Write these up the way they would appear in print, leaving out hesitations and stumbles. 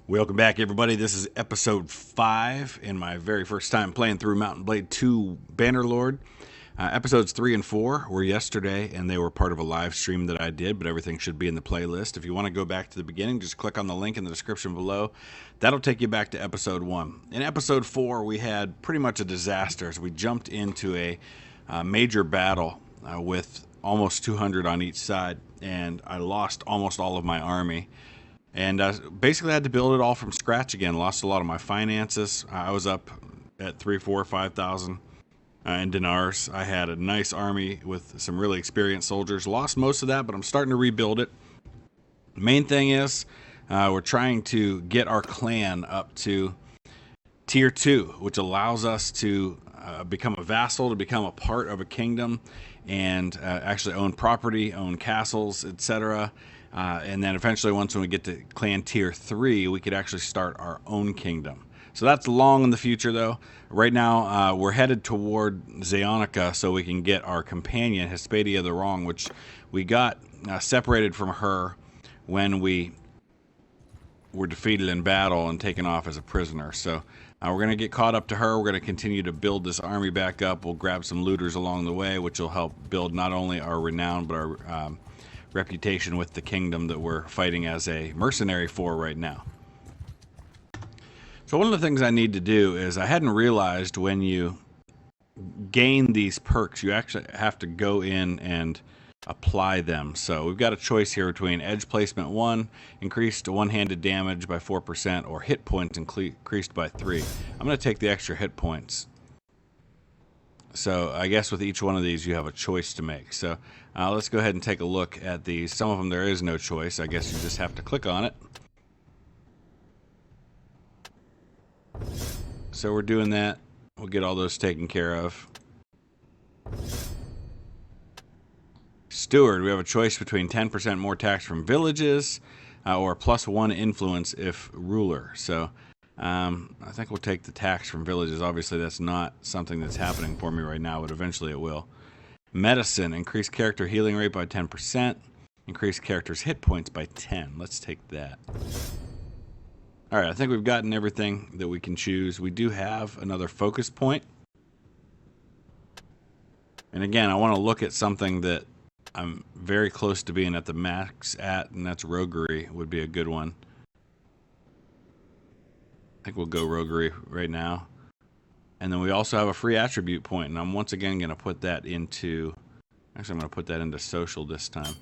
Welcome back, everybody. This is episode 5 in my very first time playing through Mount and Blade 2 Bannerlord. Episodes 3 and 4 were yesterday, and they were part of a live stream that I did, but everything should be in the playlist. If you want to go back to the beginning, just click on the link in the description below. That'll take you back to episode 1. In episode 4, we had pretty much a disaster as we jumped into a major battle with almost 200 on each side, and I lost almost all of my army. And basically had to build it all from scratch again. Lost a lot of my finances. I was up at 3, 4, 5,000 in dinars. I had a nice army with some really experienced soldiers. Lost most of that, but I'm starting to rebuild it. Main thing is we're trying to get our clan up to tier 2, which allows us to become a vassal, to become a part of a kingdom, and actually own property, own castles, etc. And then eventually, once when we get to clan tier 3, we could actually start our own kingdom. So that's long in the future, though. Right now, we're headed toward Zaonica so we can get our companion, Hespedia the Wrong, which we got separated from her when we were defeated in battle and taken off as a prisoner. So we're going to get caught up to her. We're going to continue to build this army back up. We'll grab some looters along the way, which will help build not only our renown, but our reputation with the kingdom that we're fighting as a mercenary for right now. So one of the things I need to do is, I hadn't realized when you gain these perks, you actually have to go in and apply them. So we've got a choice here between edge placement 1, increased one-handed damage by 4%, or hit points increased by 3. I'm going to take the extra hit points. So I guess with each one of these you have a choice to make. So let's go ahead and take a look at these. Some of them there is no choice. I guess you just have to click on it. So we're doing that. We'll get all those taken care of. Steward, we have a choice between 10% more tax from villages or +1 influence if ruler. So I think we'll take the tax from villages. Obviously, that's not something that's happening for me right now, but eventually it will. Medicine, increase character healing rate by 10%. Increase character's hit points by 10. Let's take that. All right, I think we've gotten everything that we can choose. We do have another focus point. And again, I want to look at something that I'm very close to being at the max at, and that's Roguery would be a good one. I think we'll go Roguery right now. And then we also have a free attribute point, and I'm once again going to put that into... Actually, I'm going to put that into social this time.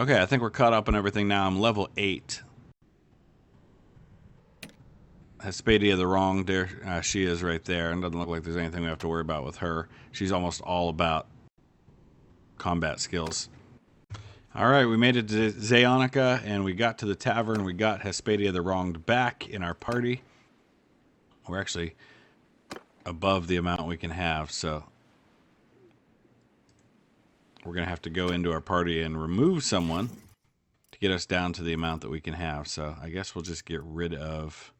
Okay, I think we're caught up on everything now. I'm level 8. Hespedia the Wrong, there she is right there. And doesn't look like there's anything we have to worry about with her. She's almost all about combat skills. All right, we made it to Zaonica, and we got to the tavern. We got Hespedia the Wronged back in our party. We're actually above the amount we can have, so we're going to have to go into our party and remove someone to get us down to the amount that we can have. So I guess we'll just get rid of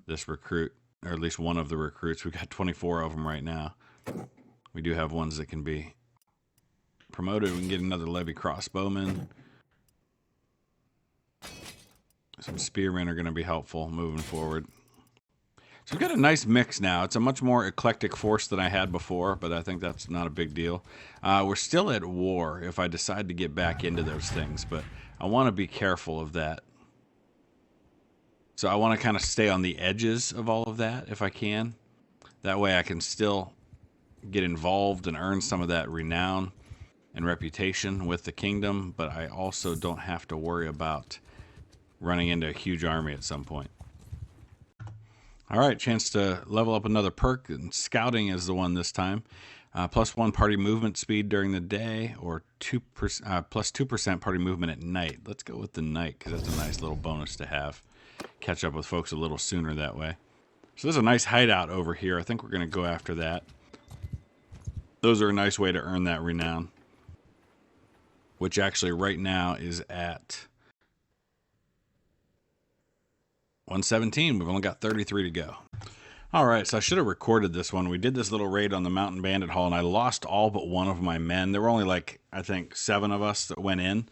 this recruit, or at least one of the recruits. We've got 24 of them right now. We do have ones that can be promoted. We can get another levy crossbowman. Some spearmen are going to be helpful moving forward. So we've got a nice mix now. It's a much more eclectic force than I had before, but I think that's not a big deal. We're still at war if I decide to get back into those things, but I want to be careful of that. So I want to kind of stay on the edges of all of that if I can. That way I can still get involved and earn some of that renown and reputation with the kingdom, but I also don't have to worry about running into a huge army at some point. All right, chance to level up another perk, and scouting is the one this time. +1 party movement speed during the day, or +2% party movement at night. Let's go with the night because that's a nice little bonus to have. Catch up with folks a little sooner that way. So there's a nice hideout over here. I think we're going to go after that. Those are a nice way to earn that renown, which actually right now is at 117. We've only got 33 to go. All right, so I should have recorded this one. We did this little raid on the Mountain Bandit Hall, and I lost all but one of my men. There were only like, I think, 7 of us that went in.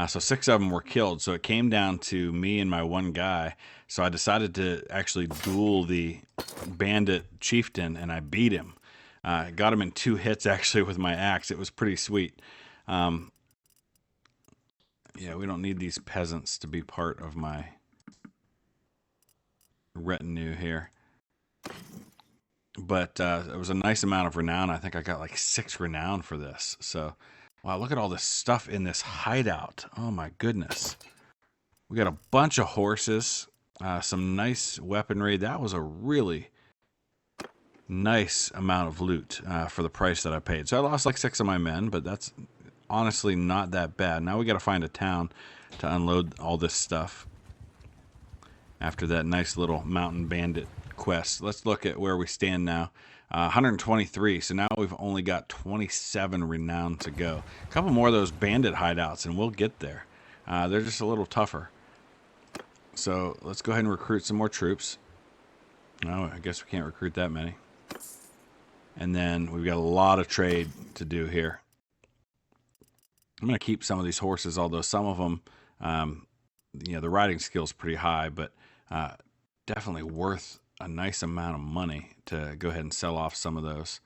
So 6 of them were killed. So it came down to me and my one guy. So I decided to actually duel the Bandit Chieftain, and I beat him. Got him in 2 hits, actually, with my axe. It was pretty sweet. Yeah, we don't need these peasants to be part of my retinue here. But it was a nice amount of renown. I think I got like 6 renown for this. So, wow, look at all this stuff in this hideout. Oh my goodness. We got a bunch of horses, some nice weaponry. That was a really nice amount of loot for the price that I paid. So I lost like 6 of my men, but that's honestly not that bad. Now we got to find a town to unload all this stuff after that nice little mountain bandit quest. Let's look at where we stand now. 123, so now we've only got 27 renown to go. A couple more of those bandit hideouts and we'll get there. They're just a little tougher. So let's go ahead and recruit some more troops. No, I guess we can't recruit that many. And then we've got a lot of trade to do here. I'm going to keep some of these horses, although some of them, the riding skill is pretty high, but definitely worth a nice amount of money to go ahead and sell off some of those.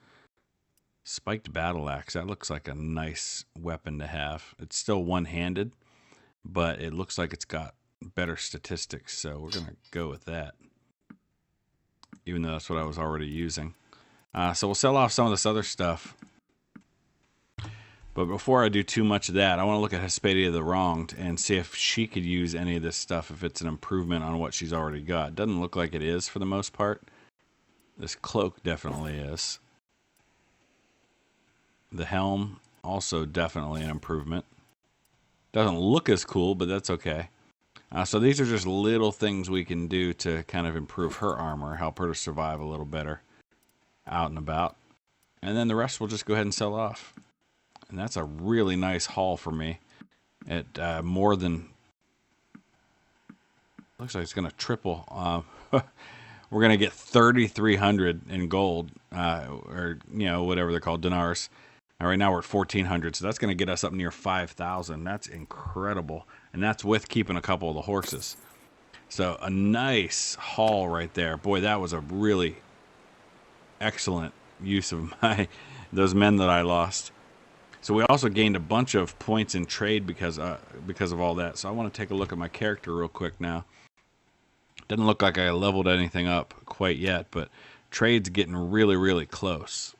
Spiked battle axe, that looks like a nice weapon to have. It's still one-handed, but it looks like it's got better statistics, so we're going to go with that, even though that's what I was already using. So we'll sell off some of this other stuff. But before I do too much of that, I want to look at Hespedia the Wronged and see if she could use any of this stuff, if it's an improvement on what she's already got. Doesn't look like it is for the most part. This cloak definitely is. The helm, also definitely an improvement. Doesn't look as cool, but that's okay. So these are just little things we can do to kind of improve her armor, help her to survive a little better out and about. And then the rest we'll just go ahead and sell off. And that's a really nice haul for me at more than, looks like it's going to triple. We're going to get 3,300 in gold, or, whatever they're called, dinars. Right now we're at 1,400, so that's going to get us up near 5,000. That's incredible. And that's with keeping a couple of the horses. So a nice haul right there. Boy, that was a really excellent use of those men that I lost. So we also gained a bunch of points in trade because of all that. So I want to take a look at my character real quick now. Doesn't look like I leveled anything up quite yet, but trade's getting really, really close.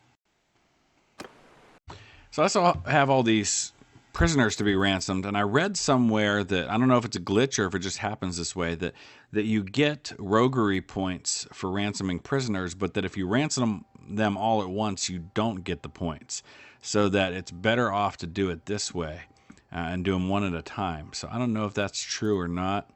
So I also have all these prisoners to be ransomed, and I read somewhere that, I don't know if it's a glitch or if it just happens this way, that you get roguery points for ransoming prisoners, but that if you ransom them all at once, you don't get the points. So that it's better off to do it this way and do them one at a time. So I don't know if that's true or not.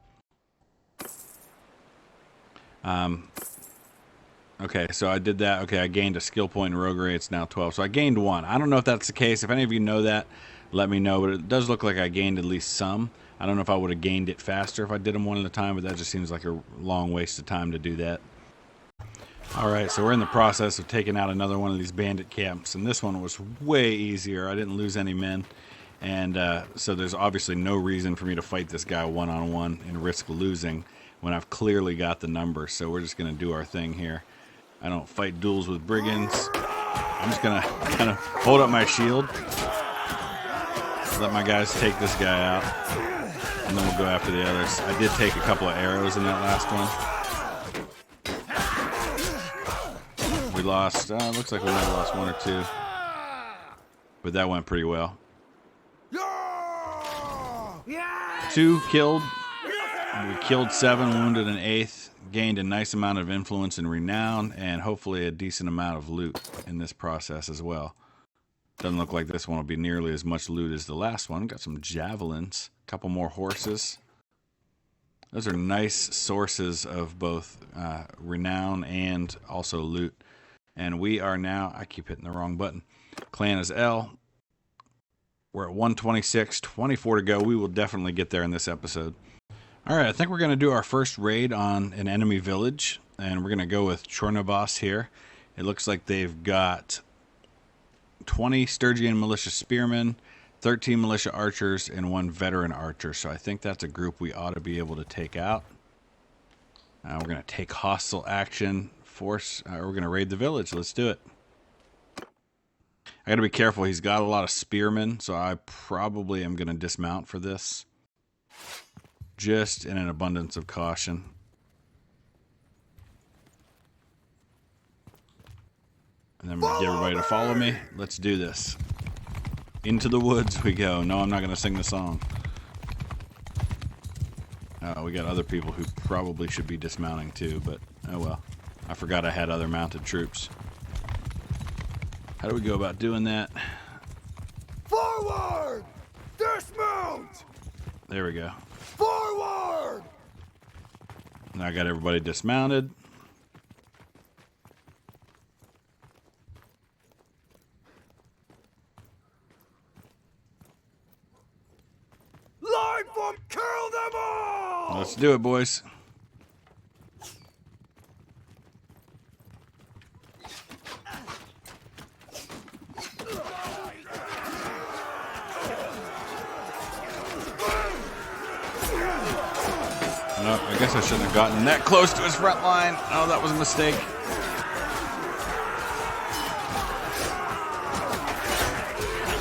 Okay, so I did that. Okay, I gained a skill point in roguery. It's now 12. So I gained 1. I don't know if that's the case. If any of you know that, let me know. But it does look like I gained at least some. I don't know if I would have gained it faster if I did them one at a time, but that just seems like a long waste of time to do that. All right, so we're in the process of taking out another one of these bandit camps, and this one was way easier. I didn't lose any men, and so there's obviously no reason for me to fight this guy one-on-one and risk losing when I've clearly got the numbers. So we're just going to do our thing here. I don't fight duels with brigands. I'm just going to kind of hold up my shield, let my guys take this guy out, and then we'll go after the others. I did take a couple of arrows in that last one. We lost, looks like we might have lost 1 or 2. But that went pretty well. 2 killed. We killed 7, wounded an 8th. Gained a nice amount of influence and renown, and hopefully a decent amount of loot in this process as well. Doesn't look like this one will be nearly as much loot as the last one. Got some javelins, a couple more horses. Those are nice sources of both renown and also loot. And we are now, I keep hitting the wrong button. Clan is L. We're at 126, 24 to go. We will definitely get there in this episode. All right, I think we're going to do our first raid on an enemy village. and we're going to go with Chornobos here. It looks like they've got 20 Sturgian militia spearmen, 13 militia archers, and 1 veteran archer. So I think that's a group we ought to be able to take out. We're going to take hostile action, force, we're going to raid the village. Let's do it. I got to be careful. He's got a lot of spearmen, so I probably am going to dismount for this. Just in an abundance of caution. And then get everybody to follow me. Let's do this. Into the woods we go. No, I'm not going to sing the song. We got other people who probably should be dismounting too, but oh well. I forgot I had other mounted troops. How do we go about doing that? Forward! Dismount! There we go. Forward! Now I got everybody dismounted. Line form, kill them all! Let's do it, boys. No, I guess I shouldn't have gotten that close to his front line. Oh, that was a mistake.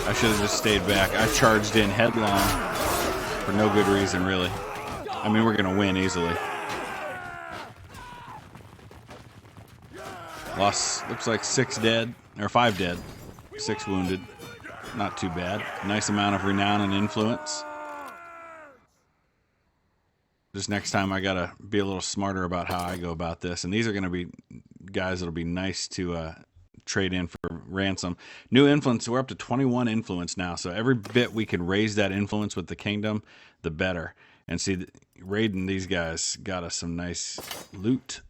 I should have just stayed back. I charged in headlong for no good reason, really. I mean, we're going to win easily. Lost, looks like 6 dead, or 5 dead, 6 wounded. Not too bad. Nice amount of renown and influence. Just next time I gotta be a little smarter about how I go about this. And these are gonna be guys that'll be nice to trade in for ransom. New influence, we're up to 21 influence now. So every bit we can raise that influence with the kingdom, the better. And see, raiding these guys got us some nice loot.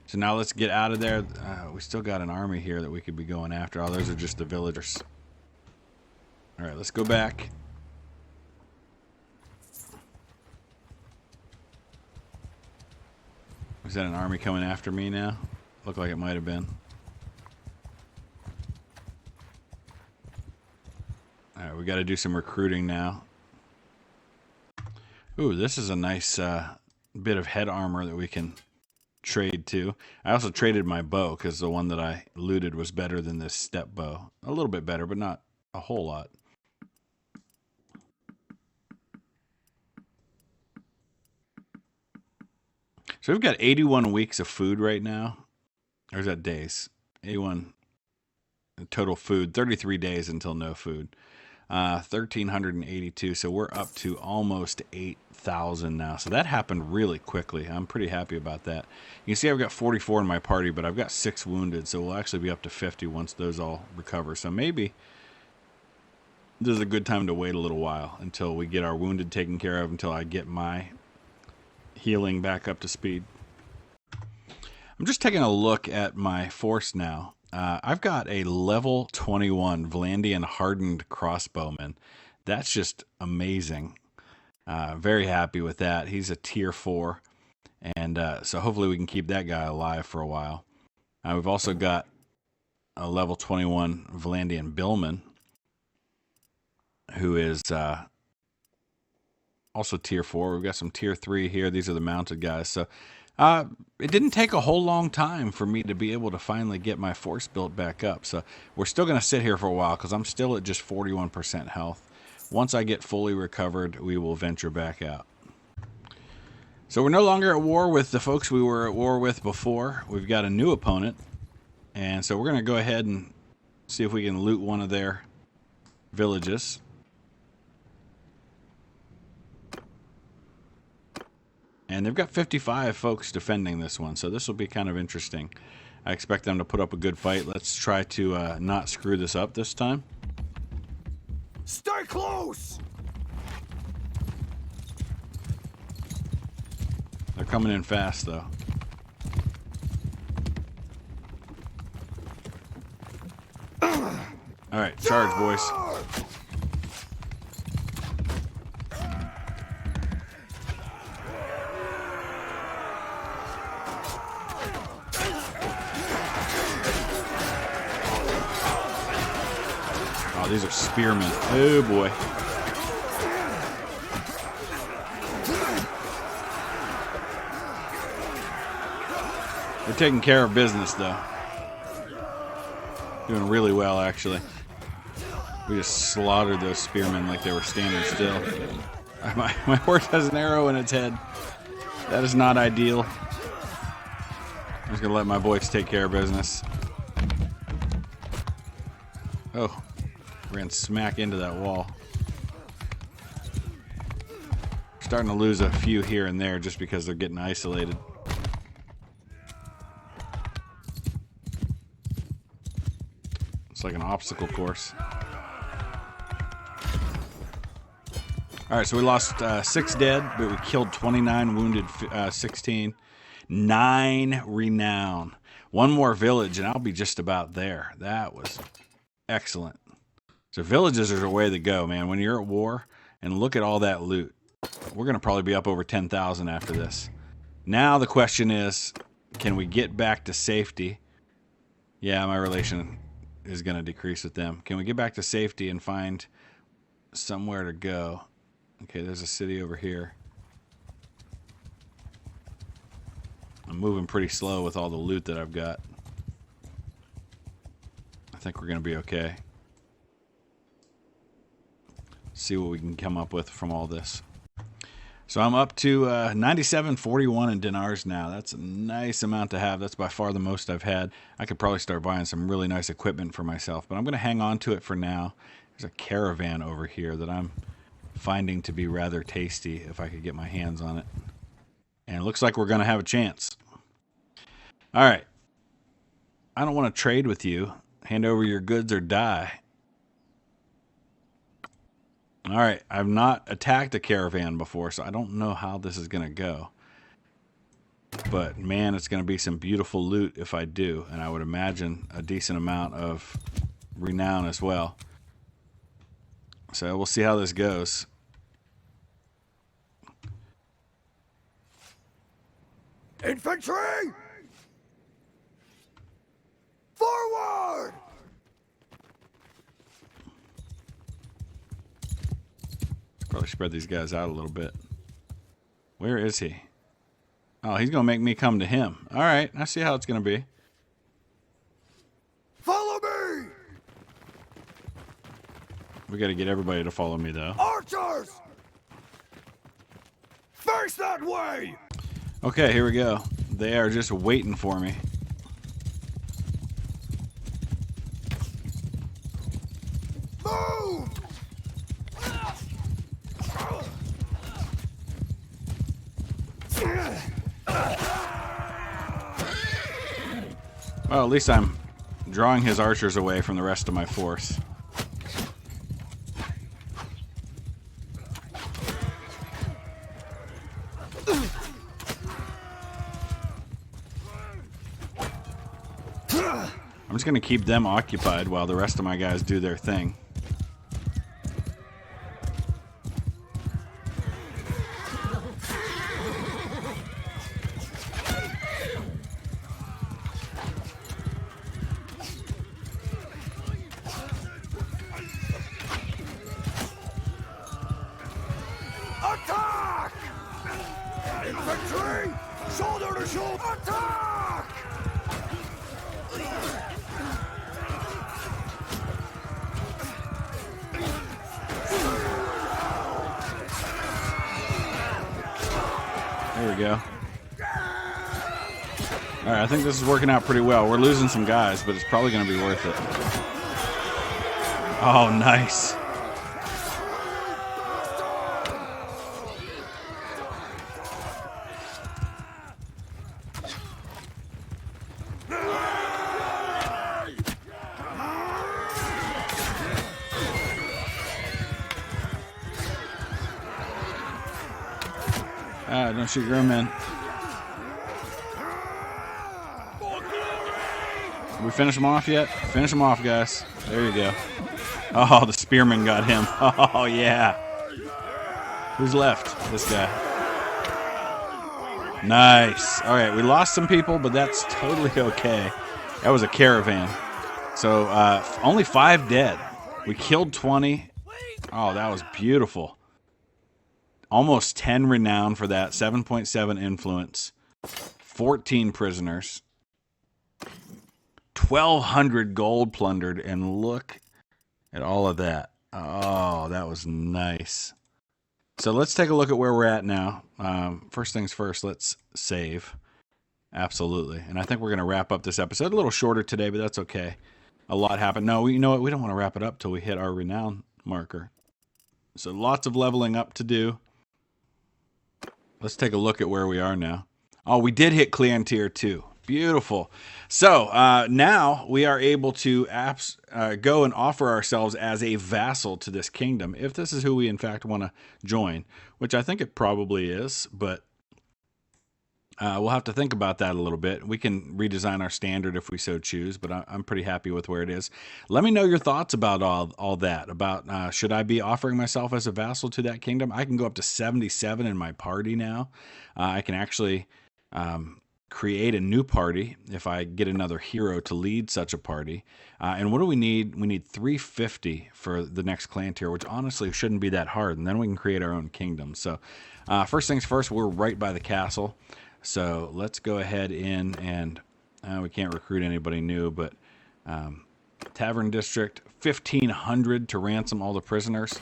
So now let's get out of there. We still got an army here that we could be going after. Oh, those are just the villagers. All right, let's go back. Is that an army coming after me now? Looked like it might have been. Alright, we got to do some recruiting now. Ooh, this is a nice bit of head armor that we can trade to. I also traded my bow because the one that I looted was better than this step bow. A little bit better, but not a whole lot. So we've got 81 weeks of food right now. Or is that days? 81 total food. 33 days until no food. 1,382. So we're up to almost 8,000 now. So that happened really quickly. I'm pretty happy about that. You can see I've got 44 in my party, but I've got 6 wounded. So we'll actually be up to 50 once those all recover. So maybe this is a good time to wait a little while until we get our wounded taken care of, until I get my healing back up to speed. I'm just taking a look at my force now. I've got a level 21 Vlandian hardened crossbowman. That's just amazing. Very happy with that. He's a tier 4. And so hopefully we can keep that guy alive for a while. We've also got a level 21 Vlandian billman, who is also tier 4. We've got some tier 3 here. These are the mounted guys. So it didn't take a whole long time for me to be able to finally get my force built back up. So we're still going to sit here for a while because I'm still at just 41% health. Once I get fully recovered, we will venture back out. So we're no longer at war with the folks we were at war with before. We've got a new opponent. And so we're going to go ahead and see if we can loot one of their villages. And they've got 55 folks defending this one, so this will be kind of interesting. I expect them to put up a good fight. Let's try to not screw this up this time. Stay close! They're coming in fast, though. All right, charge, boys. Oh, these are spearmen. Oh, boy. We're taking care of business, though. Doing really well, actually. We just slaughtered those spearmen like they were standing still. My horse has an arrow in its head. That is not ideal. I'm just going to let my boys take care of business. Oh, ran smack into that wall. Starting to lose a few here and there just because they're getting isolated. It's like an obstacle course. Alright, so we lost 6 dead, but we killed 29, wounded 16. 9 renown. 1 more village, and I'll be just about there. That was excellent. So villages are the way to go, man. When you're at war, and look at all that loot. We're going to probably be up over 10,000 after this. Now the question is, can we get back to safety? Yeah, my relation is going to decrease with them. Can we get back to safety and find somewhere to go? Okay, there's a city over here. I'm moving pretty slow with all the loot that I've got. I think we're going to be okay. See what we can come up with from all this. So I'm up to 97.41 in dinars now. That's a nice amount to have. That's by far the most I've had. I could probably start buying some really nice equipment for myself, but I'm going to hang on to it for now. There's a caravan over here that I'm finding to be rather tasty if I could get my hands on it. And it looks like we're going to have a chance. All right. I don't want to trade with you. Hand over your goods or die. All right. I've not attacked a caravan before, so I don't know how this is going to go. But, man, it's going to be some beautiful loot if I do. And I would imagine a decent amount of renown as well. So we'll see how this goes. Infantry! Forward! Probably spread these guys out a little bit. Where is he? Oh, he's going to make me come to him. All right, I see how it's going to be. Follow me! We got to get everybody to follow me, though. Archers! Face that way! Okay, here we go. They are just waiting for me. Move! Well, at least I'm drawing his archers away from the rest of my force. I'm just going to keep them occupied while the rest of my guys do their thing. Attack! Infantry! Shoulder to shoulder! Attack! There we go. Alright, I think this is working out pretty well. We're losing some guys, but it's probably going to be worth it. Oh, nice. Ah, don't shoot your own men. Did we finish him off yet? Finish him off, guys. There you go. Oh, the spearman got him. Oh, yeah. Who's left? This guy. Nice. All right, we lost some people, but that's totally okay. That was a caravan. So only 5 dead. We killed 20. Oh, that was beautiful. Almost 10 renown for that. 7.7 influence. 14 prisoners. 1,200 gold plundered. And look at all of that. Oh, that was nice. So let's take a look at where we're at now. First things first, let's save. Absolutely. And I think we're going to wrap up this episode. A little shorter today, but that's okay. A lot happened. No, you know what? We don't want to wrap it up till we hit our renown marker. So lots of leveling up to do. Let's take a look at where we are now. Oh, we did hit Clan Tier 2. Beautiful. So now we are able to go and offer ourselves as a vassal to this kingdom, if this is who we in fact want to join, which I think it probably is, but we'll have to think about that a little bit. We can redesign our standard if we so choose, but I'm pretty happy with where it is. Let me know your thoughts about all that, about should I be offering myself as a vassal to that kingdom? I can go up to 77 in my party now. I can actually create a new party if I get another hero to lead such a party. And what do we need? We need 350 for the next clan tier, which honestly shouldn't be that hard. And then we can create our own kingdom. So first things first, we're right by the castle. So let's go ahead in and we can't recruit anybody new, but Tavern District, 1,500 to ransom all the prisoners.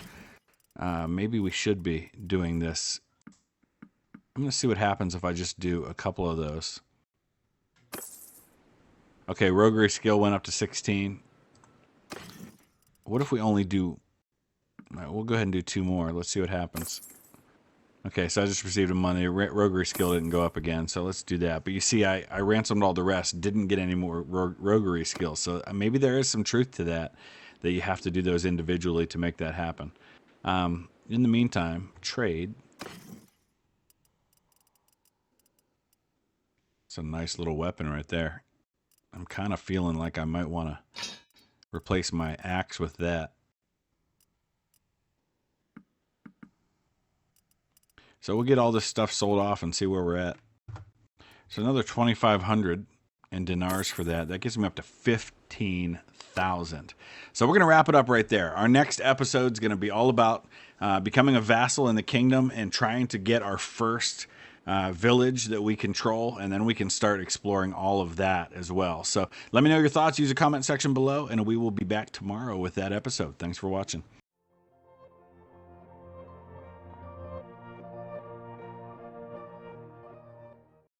Maybe we should be doing this. I'm going to see what happens if I just do a couple of those. Okay, Roguery skill went up to 16. What if we only do... All right, we'll go ahead and do 2 more. Let's see what happens. Okay, so I just received a money. Roguery skill didn't go up again, so let's do that. But you see, I ransomed all the rest, didn't get any more Roguery skills. So maybe there is some truth to that you have to do those individually to make that happen. In the meantime, trade... It's a nice little weapon right there. I'm kind of feeling like I might want to replace my axe with that. So we'll get all this stuff sold off and see where we're at. So another 2,500 in dinars for that. That gets me up to 15,000. So we're going to wrap it up right there. Our next episode is going to be all about becoming a vassal in the kingdom and trying to get our first village that we control, and then we can start exploring all of that as well. So let me know your thoughts. Use the comment section below, and we will be back tomorrow with that episode. Thanks for watching.